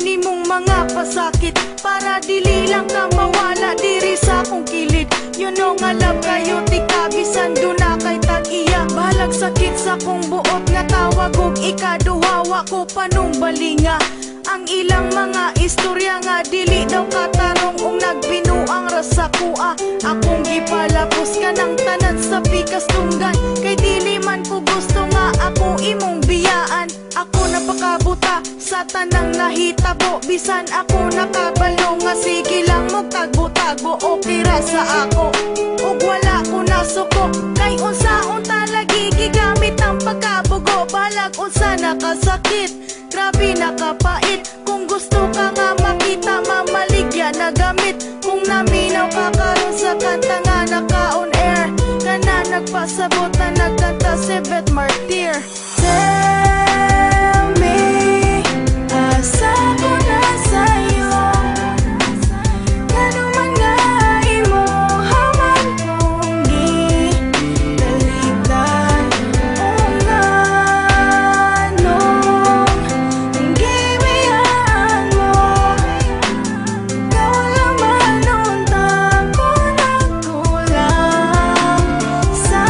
nimong mga pasakit, para dili lang ka mawala diri sa akong kilid. You know nga love kayo tika bisan do na kay tag-iya. Balag sakit sa kong buot nga tawag og ikaduhawa ko panumbalinga. Ang ilang mga istorya nga dili daw katarong ung nagbinuang rasa kuha. Akong gipalapos ka ng tanan sa pikas tunggan, kay dili man ko gusto nga ako imong biyaan. Ako napakabuta sa tanang nahitabo, bisan ako nakabalo nga sige lang mo tagbo-tagbo. Okay ra sa ako ug wala ko nasuko, kay unsa-unta lagi gigamit ang pagkabugo. Balag unsa nakasakit, grabe nakapait. Kung gusto ka nga makita, mamaligya na gamit. Kung naminaw ka karon sa kanta nga naka-on air, kana nagpasabot na nagkanta si Beth Martir. Tell me, asa ko na sa'yo, ano man nga imo haman kong gitalitan. O nga nung gibiyaan mo, ikaw naman unta ko nagkulang sa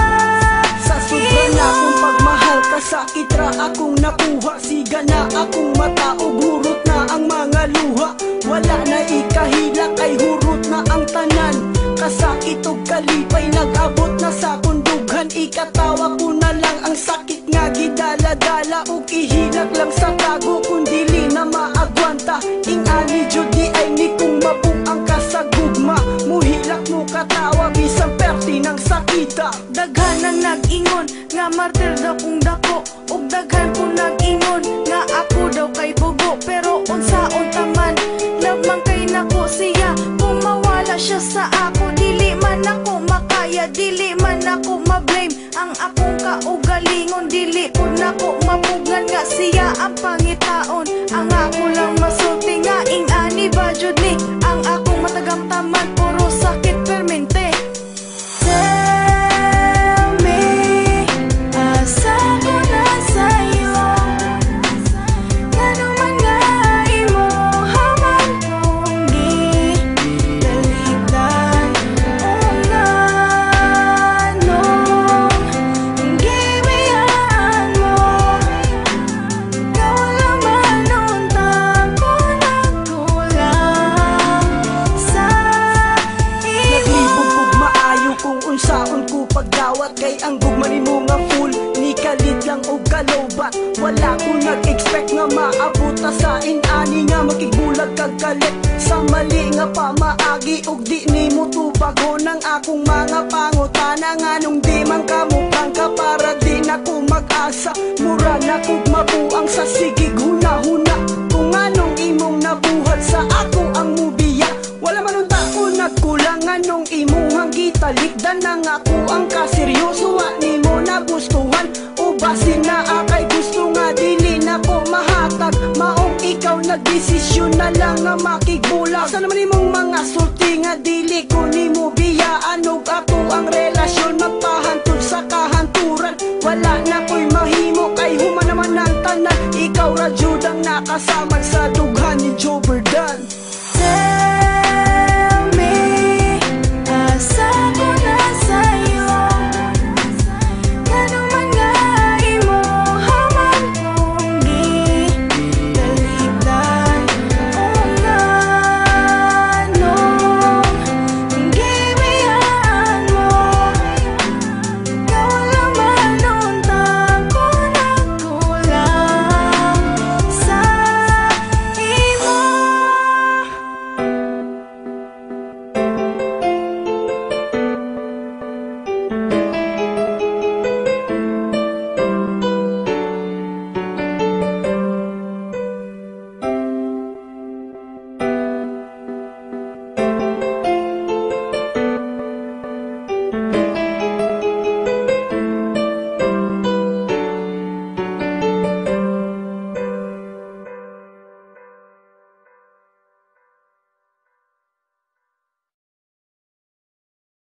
sobrang akong pagmahal, kasakit ra akong nakuha. Siga na akong mata ug hurot na ang mga luha. Wala na ikahila kay hurot na ang tanan. Kasakit ug kalipay nag-abot na sa kundughan. Ikatawa ko na lang ang sakit nga gidala-dala, ug ihilak lang sa tago kung dili na maagwanta. Ingani jud di ay ni kung mabuang ka sa gugma. Muhilak mo katawa bisan perti ng sakita. Daghan ang nag-ingon nga martir daw kung dako, ug daghan kong nag-ingon nga ako daw kay bugo. Pero unsa-unta man, love man kay nako siya. Kung mawala siya sa ako, dili man ako makaya, dili man ako ma-blame. Ang akong kaugalingon, dili po nako mapugan nga siya ang pangitaon. Ang ako lang masulti nga ingani ba jud ni ang akong matagamtaman, puro sakit permente. Tell me, asa ko na sa'yo, ano man nga imo haman kong gitalitan. O nga nung gibiyaan mo, ikaw naman unta ko nagkulang sa Naglibog imo. ug maayo kung unsaon ko pagdawat, kay ang gugma nimo nga full ni kalit lang og kalobat. Wala ko nag-expect nga maabot ta sa inani nga makigbulag kag kalit. Sa mali nga pamaagi ug di nimo tubagon ang akong mga pangutana. Nga nung di man ka mukhang ka para di na ko mag-asa. Mura na kog mabuang sa sigig huna-huna, kung anong imong nabuhat sa ako ang mubiya. Wala man unta ko nagkulang, anong imuhang gitalikdan ang ako ang kaseryoso. Wa nimo nagustuhan o basin na akay gusto nga dili na ko mahatag. Maong ikaw nagdesisyon na lang nga makigbulag. Sa naman imong mga sulti nga dili ko nimo biyaan, ug ako ang relasyon magpahantod sa kahanturan. Wala na ko'y mahimo kay human naman ang tanan. Ikaw ra jud ang nakasamad sa dughan ni Joe Verdan.